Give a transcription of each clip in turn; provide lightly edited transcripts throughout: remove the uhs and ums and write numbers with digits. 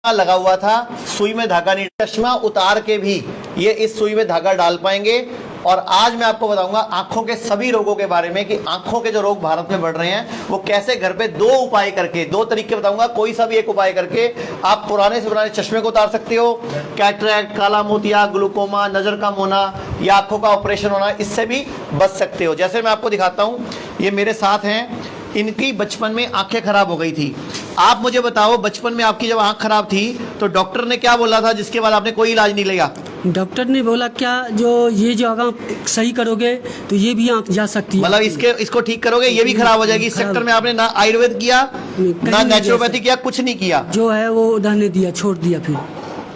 लगा हुआ था, सुई में धागा नहीं, चश्मा उतार के भी ये इस सुई में धागा डाल पाएंगे। और आज मैं आपको बताऊंगा आंखों के सभी रोगों के बारे में कि आंखों के जो रोग भारत में बढ़ रहे हैं वो कैसे घर पे दो उपाय करके, दो तरीके बताऊंगा, कोई सा भी एक उपाय करके आप पुराने से पुराने चश्मे को उतार सकते हो। कैटरैक्ट, काला मोतिया, ग्लूकोमा, नजर कम होना या आंखों का ऑपरेशन होना, इससे भी बच सकते हो। जैसे मैं आपको दिखाता हूं, ये मेरे साथ हैं, इनकी बचपन में आंखें खराब हो गई थी। आप मुझे बताओ, बचपन में आपकी जब आंख खराब थी तो डॉक्टर ने क्या बोला था जिसके बाद आपने कोई इलाज नहीं लिया? डॉक्टर ने बोला क्या, जो ये जो आंख सही करोगे तो ये भी आंख जा सकती है, मतलब इसको ठीक करोगे ये भी खराब हो जाएगी। इस सेक्टर में आपने ना आयुर्वेद किया ना नेचुरोपैथी किया, कुछ नहीं किया, जो है वो रहने दिया, छोड़ दिया। फिर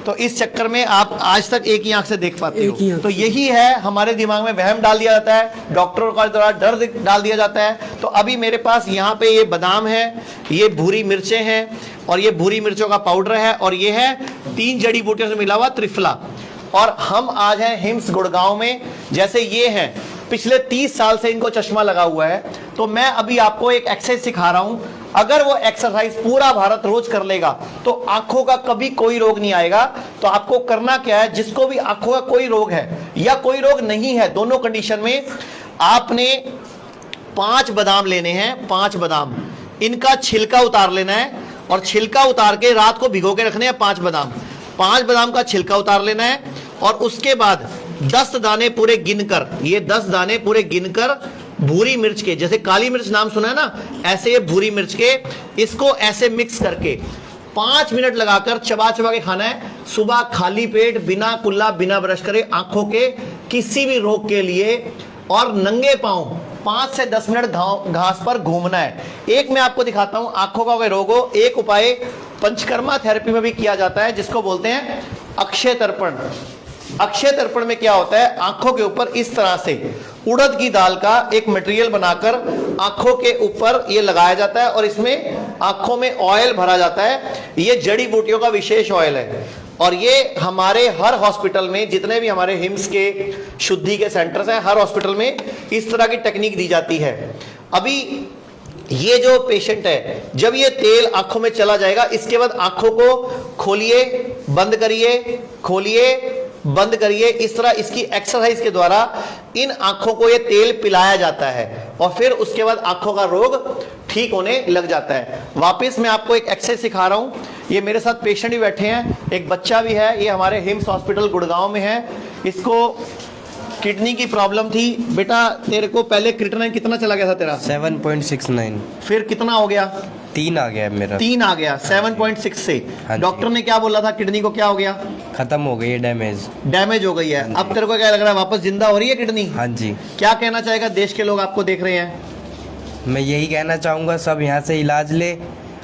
तो इस चक्कर में आप आज तक एक ही आंख से देख पाते हो। तो यही है, हमारे दिमाग में वहम डाल दिया जाता है, डॉक्टरों का द्वारा डर डाल दिया जाता है। तो अभी मेरे पास यहाँ पे ये बादाम है, ये भूरी मिर्चें हैं और ये भूरी मिर्चों का पाउडर है और ये है 3 जड़ी बूटियों से मिला हुआ त्रिफला। और हम आज हैं हिम्स गुड़गांव में। जैसे ये हैं, पिछले 30 साल से इनको चश्मा लगा हुआ है। तो मैं अभी आपको एक एक्सरसाइज सिखा रहा हूं, अगर वो एक्सरसाइज पूरा भारत रोज कर लेगा तो आंखों का कभी कोई रोग नहीं आएगा। तो आपको करना क्या है, जिसको भी आंखों का कोई रोग है या कोई रोग नहीं है, दोनों कंडीशन में आपने 5 बादाम लेने हैं। 5 बादाम, इनका छिलका उतार लेना है और छिलका उतार के रात को भिगो के रखने हैं। 5 बादाम, 5 बादाम का छिलका उतार लेना है और उसके बाद 10 दाने पूरे गिनकर, ये 10 दाने पूरे गिनकर भूरी मिर्च के, जैसे काली मिर्च नाम सुना है ना, ऐसे ये भूरी मिर्च के, इसको ऐसे मिक्स करके 5 मिनट लगाकर चबा चबा के खाना है। सुबह खाली पेट, बिना कुल्ला, बिना ब्रश करे, आंखों के किसी भी रोग के लिए। और नंगे पांव 5 से 10 मिनट घास पर घूमना है। एक मैं आपको दिखाता हूं, आंखों का कोई रोग हो, एक उपाय पंचकर्मा थेरेपी में भी किया जाता है जिसको बोलते हैं अक्षय तर्पण। अक्षय तर्पण में क्या होता है, आंखों के ऊपर इस तरह से उड़द की दाल का एक मटेरियल बनाकर आंखों के ऊपर ये लगाया जाता है और इसमें आंखों में ऑयल भरा जाता है। ये जड़ी बूटियों का विशेष ऑयल है और ये हमारे हर हॉस्पिटल में, जितने भी हमारे हिम्स के शुद्धि के सेंटर्स हैं, हर हॉस्पिटल में इस तरह की टेक्निक दी जाती है। अभी ये जो पेशेंट है, जब ये तेल आंखों में चला जाएगा, इसके बाद आंखों को खोलिए, बंद करिए, खोलिए, बंद करिए। इस तरह इसकी एक्सरसाइज के द्वारा इन आंखों को ये तेल पिलाया जाता है और फिर उसके बाद आंखों का रोग ठीक होने लग जाता है। वापस मैं आपको एक एक्सरसाइज सिखा रहा हूं। ये मेरे साथ पेशेंट भी बैठे हैं, एक बच्चा भी है, ये हमारे हिम्स हॉस्पिटल गुड़गांव में है। इसको किडनी की प्रॉब्लम थी। बेटा, तेरे को पहले क्रिएटिनिन कितना चला गया था तेरा? 7.69। फिर कितना हो गया? 3 आ गया मेरा। 3 आ गया 7.6 से। हाँ, डॉक्टर ने क्या बोला था, किडनी को क्या हो गया? खत्म हो गई है, डैमेज हो गई है। अब तेरे को क्या लग रहा है, वापस जिंदा हो रही है किडनी? हाँ जी। क्या कहना चाहेगा, देश के लोग आपको देख रहे हैं? मैं यही कहना चाहूँगा, सब यहाँ से इलाज ले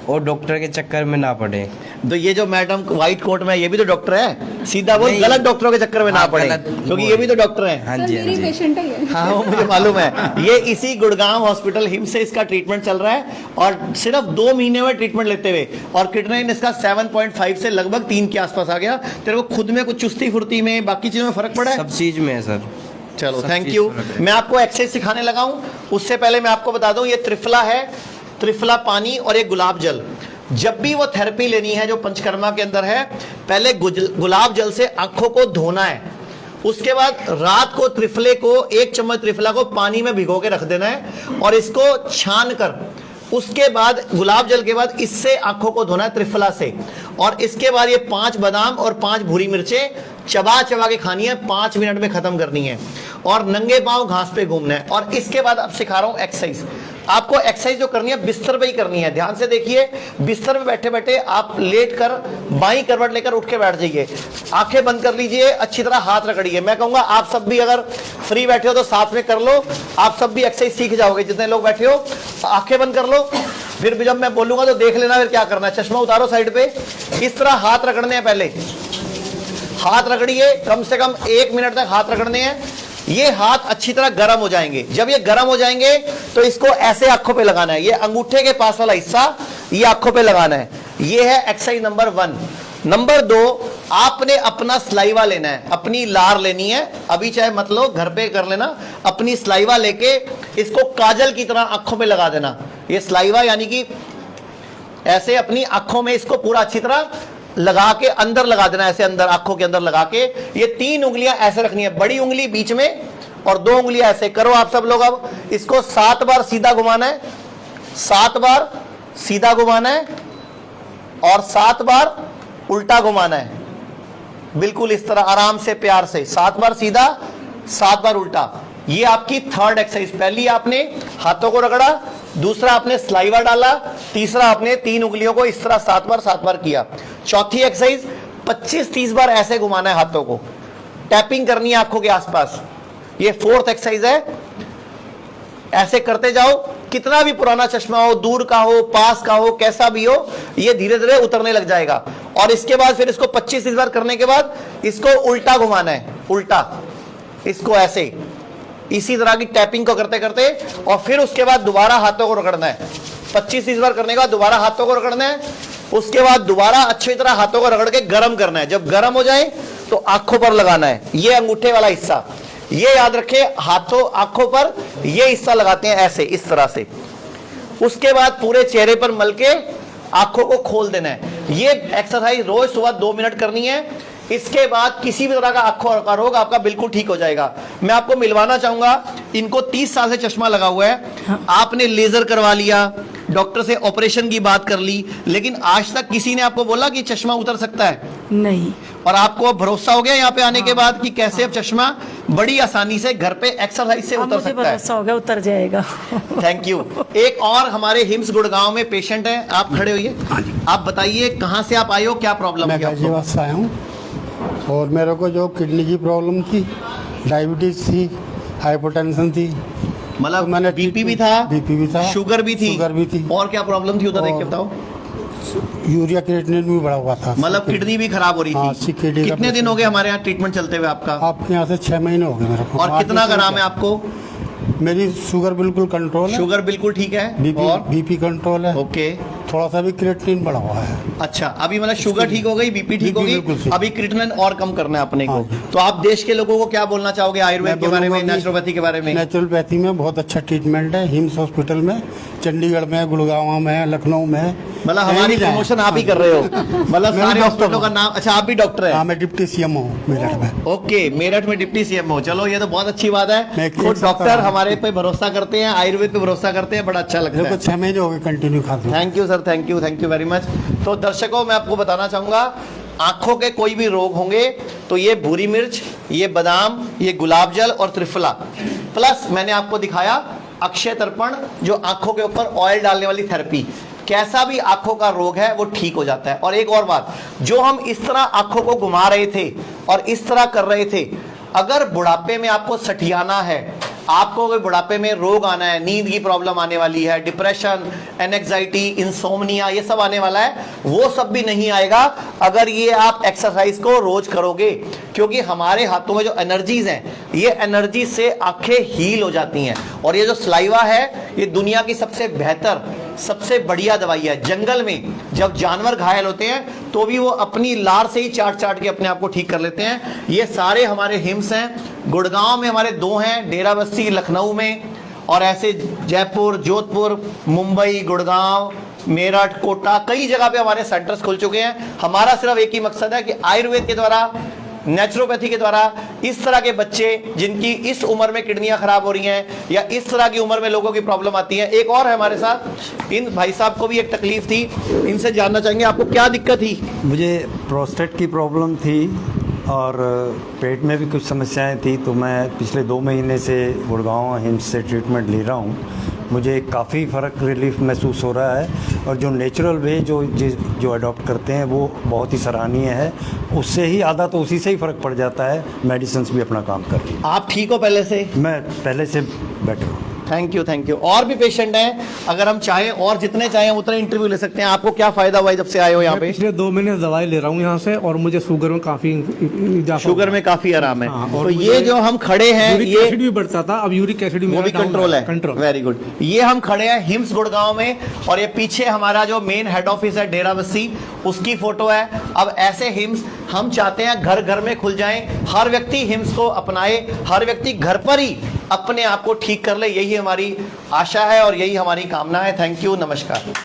और डॉक्टर के चक्कर में ना पड़े। तो ये जो मैडम व्हाइट कोट में, ये भी तो डॉक्टर है, सीधा बोल, गलत डॉक्टरों के चक्कर में ना पड़े, क्योंकि ये भी तो डॉक्टर हैं। हाँ जी, हाँ जी। पेशेंट है ये। हाँ, वो मुझे मालूम है। ये इसी गुड़गांव हॉस्पिटल हिम्स से इसका ट्रीटमेंट चल रहा है और सिर्फ 2 महीने में ट्रीटमेंट लेते हुए, और किडनी इसका 7.5 से लगभग 3 के आसपास आ गया। तेरे को खुद में कुछ चुस्ती फुर्ती में, बाकी चीजों में फर्क पड़ा है? सब चीज में है सर। चलो, थैंक यू। मैं आपको एक्सरसाइज सिखाने लगा हूं, उससे पहले मैं आपको बता दूं, ये त्रिफला है, त्रिफला पानी और एक गुलाब जल। जब भी वो थेरेपी लेनी है जो पंचकर्मा के अंदर है, पहले गुलाब जल से आंखों को धोना है। उसके बाद रात को त्रिफले को, 1 चम्मच त्रिफला को पानी में भिगो के रख देना है और इसको छान कर, उसके बाद गुलाब जल के बाद इससे आंखों को धोना है त्रिफला से। और इसके बाद ये 5 बादाम और 5 भूरी मिर्चें चबा चबा के खानी है, 5 मिनट में खत्म करनी है और नंगे पांव घास पे घूमना है। और इसके बाद अब सिखा रहा हूं एक्सरसाइज। आपको एक्सरसाइज जो करनी है बिस्तर पे ही करनी है। ध्यान से देखिए, बिस्तर पे बैठे बैठे आप लेट कर बाई करवट लेकर उठ के बैठ जाइए, आंखें बंद कर लीजिए, अच्छी तरह हाथ रगड़िए। मैं कहूंगा आप सब भी अगर फ्री बैठे हो तो साथ में कर लो, आप सब भी एक्सरसाइज सीख जाओगे। जितने लोग बैठे हो आंखें बंद कर लो, फिर भी जब मैं बोलूंगा तो देख लेना फिर क्या करना है। चश्मा उतारो साइड पे, इस तरह हाथ रगड़ने हैं। पहले हाथ रगड़िए, कम से कम 1 मिनट तक हाथ रगड़ने हैं। ये हाथ अच्छी तरह गर्म हो जाएंगे। जब ये गर्म हो जाएंगे तो इसको ऐसे आंखों पे लगाना है, ये अंगूठे के पास वाला हिस्सा ये आंखों पे लगाना है। ये है एक्सरसाइज नंबर 1। नंबर 2, आपने अपना सलाइवा लेना है, अपनी लार लेनी है। अभी चाहे मत लो, घर पे कर लेना। अपनी सलाइवा लेके इसको काजल की तरह आंखों पे लगा देना। ये सलाइवा यानी कि ऐसे अपनी आंखों में इसको पूरा अच्छी तरह लगा के अंदर लगा देना, ऐसे अंदर आंखों के अंदर लगा के। ये 3 उंगलियां ऐसे रखनी है, बड़ी उंगली बीच में और 2 उंगलियां ऐसे। करो आप सब लोग। अब इसको 7 बार सीधा घुमाना है, 7 बार सीधा घुमाना है और 7 बार उल्टा घुमाना है। बिल्कुल इस तरह आराम से, प्यार से। 7 बार सीधा, 7 बार उल्टा। ये आपकी 3rd एक्सरसाइज। पहली आपने हाथों को रगड़ा, दूसरा आपने सलाइवा डाला, तीसरा आपने 3 उंगलियों को इस तरह 7 बार किया। चौथी एक्सरसाइज 25-30 बार ऐसे घुमाना है हाथों को, टैपिंग करनी है आंखों के आसपास। ये 4th एक्सरसाइज है। ऐसे करते जाओ, कितना भी पुराना चश्मा हो, दूर का हो, पास का हो, कैसा भी हो, ये धीरे धीरे उतरने लग जाएगा। और इसके बाद फिर इसको 25-30 बार करने के बाद इसको उल्टा घुमाना है, उल्टा, इसको ऐसे, इसी तरह की टैपिंग को करते करते। और फिर उसके बाद दोबारा हाथों को रगड़ना है। 25-30 बार करने के बाद दोबारा हाथों को रगड़ना है। उसके बाद दोबारा अच्छी तरह हाथों को रगड़ के गर्म करना है। जब गर्म हो जाए तो आंखों पर लगाना है, ये अंगूठे वाला हिस्सा। ये याद रखे, हाथों आंखों पर ये हिस्सा लगाते हैं ऐसे, इस तरह से। उसके बाद पूरे चेहरे पर मल के आंखों को खोल देना है। ये एक्सरसाइज रोज सुबह 2 मिनट करनी है। इसके बाद किसी भी तरह का आंखों का रोग आपका बिल्कुल ठीक हो जाएगा। मैं आपको मिलवाना चाहूंगा, इनको 30 साल से चश्मा लगा हुआ है। आपने लेजर करवा लिया, डॉक्टर से ऑपरेशन की बात कर ली, लेकिन आज तक किसी ने आपको बोला कि चश्मा उतर सकता है? नहीं। और आपको अब भरोसा हो गया यहाँ पे आने के बाद कि कैसे अब चश्मा बड़ी आसानी से घर पे एक्सरसाइज से उतर सकता है? भरोसा हो गया, उतर जाएगा। Thank you. एक और हमारे हिम्स गुड़गांव में पेशेंट है, आप खड़े होइए। आप बताइए कहाँ से आप आए हो, क्या प्रॉब्लम मैं है आपको? गाजियाबाद से आया हूँ और मेरे को जो किडनी की प्रॉब्लम थी, डायबिटीज थी, हाइपरटेंशन थी, मतलब तो मैंने बीपी भी था, बीपी भी था, शुगर भी थी, शुगर भी थी, और क्या प्रॉब्लम थी उधर देख के बताओ? यूरिया क्रिएटिनिन भी बढ़ा हुआ था। मतलब किडनी भी खराब हो रही हाँ, थी। किडनी का कितने दिन हो गए हमारे यहाँ ट्रीटमेंट चलते हुए आपका? आपके यहाँ से 6 महीने हो गए मेरे को। और कितना ग्राम है आपको? मेरी शुगर बिल्कुल कंट्रोल है, शुगर बिल्कुल ठीक है, और बीपी कंट्रोल है। ओके, थोड़ा सा भी क्रिएटिनिन बढ़ा हुआ है। अच्छा, अभी मतलब शुगर ठीक हो गई, बीपी ठीक हो बीपी बिल्कुल गई, ठीक। अभी क्रिएटिनिन और कम करना है अपने को। हाँ। तो आप देश के लोगों को क्या बोलना चाहोगे आयुर्वेद के बारे में, नेचुरोपैथी के बारे में? नेचुरोपैथी में बहुत अच्छा ट्रीटमेंट है हिम्स हॉस्पिटल में, चंडीगढ़ में, गुड़गांव में, लखनऊ में। मतलब हमारी प्रमोशन आप ही कर रहे हो, मतलब सारे हॉस्पिटलों का नाम। अच्छा, आप भी डॉक्टर है? हाँ, मैं डिप्टी सीएम हूँ मेरठ में। ओके, मेरठ में डिप्टी सीएम हो। चलो, ये तो बहुत अच्छी बात है। मैं खुद डॉक्टर हमारे पे भरोसा करते हैं, आयुर्वेद पे भरोसा करते हैं, बड़ा अच्छा लगता मेरे है। को 6 महीने हो गए कंटिन्यू खाते हुए। Thank you sir, thank you very much. तो दर्शकों, मैं आपको बताना चाहूंगा, आंखों के कोई भी रोग होंगे तो ये भूरी मिर्च, ये बादाम, ये गुलाब जल और त्रिफला, प्लस मैंने आपको दिखाया अक्षय तर्पण, जो आंखों के ऊपर ऑयल डालने वाली थेरेपी। कैसा भी आंखों का रोग है वो ठीक हो जाता है। और एक और बात, जो हम इस तरह आंखों को घुमा रहे थे और इस तरह कर रहे थे, अगर बुढ़ापे में आपको सठियाना है, आपको कोई बुढ़ापे में रोग आना है, नींद की प्रॉब्लम आने वाली है, डिप्रेशन, एंजाइटी, इंसोम्निया, ये सब आने वाला है, वो सब भी नहीं आएगा अगर ये आप एक्सरसाइज को रोज करोगे। क्योंकि हमारे हाथों में जो एनर्जीज हैं, ये एनर्जी से आंखें हील हो जाती हैं। और ये जो सलाइवा है, ये दुनिया की सबसे बेहतर, सबसे बढ़िया दवाई है। जंगल में जब जानवर घायल होते हैं तो भी वो अपनी लार से ही चाट चाट के अपने आप को ठीक कर लेते हैं। ये सारे हमारे हिम्स हैं। गुड़गांव में हमारे 2 हैं, डेराबस्सी, लखनऊ में, और ऐसे जयपुर, जोधपुर, मुंबई, गुड़गांव, मेरठ, कोटा, कई जगह पे हमारे सेंटर्स खुल चुके हैं। हमारा सिर्फ एक ही मकसद है कि आयुर्वेद के द्वारा, नेचुरोपैथी के द्वारा इस तरह के बच्चे जिनकी इस उम्र में किडनियां खराब हो रही हैं, या इस तरह की उम्र में लोगों की प्रॉब्लम आती है। एक और है हमारे साथ, इन भाई साहब को भी एक तकलीफ थी, इनसे जानना चाहेंगे आपको क्या दिक्कत थी? मुझे प्रोस्टेट की प्रॉब्लम थी और पेट में भी कुछ समस्याएं थी। तो मैं पिछले 2 महीने से गुड़गांव हिम्स से ट्रीटमेंट ले रहा हूं। मुझे काफ़ी फ़र्क, रिलीफ महसूस हो रहा है। और जो नेचुरल वे जो अडॉप्ट करते हैं वो बहुत ही सराहनीय है। उससे ही आधा तो उसी से ही फ़र्क पड़ जाता है। मेडिसिन्स भी अपना काम कर रही है। आप ठीक हो पहले से? मैं पहले से बेटर हूँ। Thank you. और भी पेशेंट हैं, अगर हम चाहें और जितने चाहें उतने इंटरव्यू ले सकते हैं। आपको क्या फायदा हुआ है जब से आए हो यहाँ पे? पिछले 2 महीने दवाई ले रहा हूँ यहाँ से, और मुझे शुगर में काफी शुगर में काफी आराम है। हाँ, तो ये जो हम खड़े हैं, यूरिक एसिड भी बढ़ता था, अब यूरिक एसिड वो भी कंट्रोल है। कंट्रोल। Very good. ये हम खड़े हैं हिम्स गुड़गांव में, और ये पीछे हमारा जो मेन हेड ऑफिस है डेराबस्सी, उसकी फोटो है। अब ऐसे हिम्स हम चाहते हैं घर घर में खुल जाएं, हर व्यक्ति हिम्स को अपनाए, हर व्यक्ति घर पर ही अपने आप को ठीक कर ले। यही हमारी आशा है और यही हमारी कामना है। थैंक यू, नमस्कार।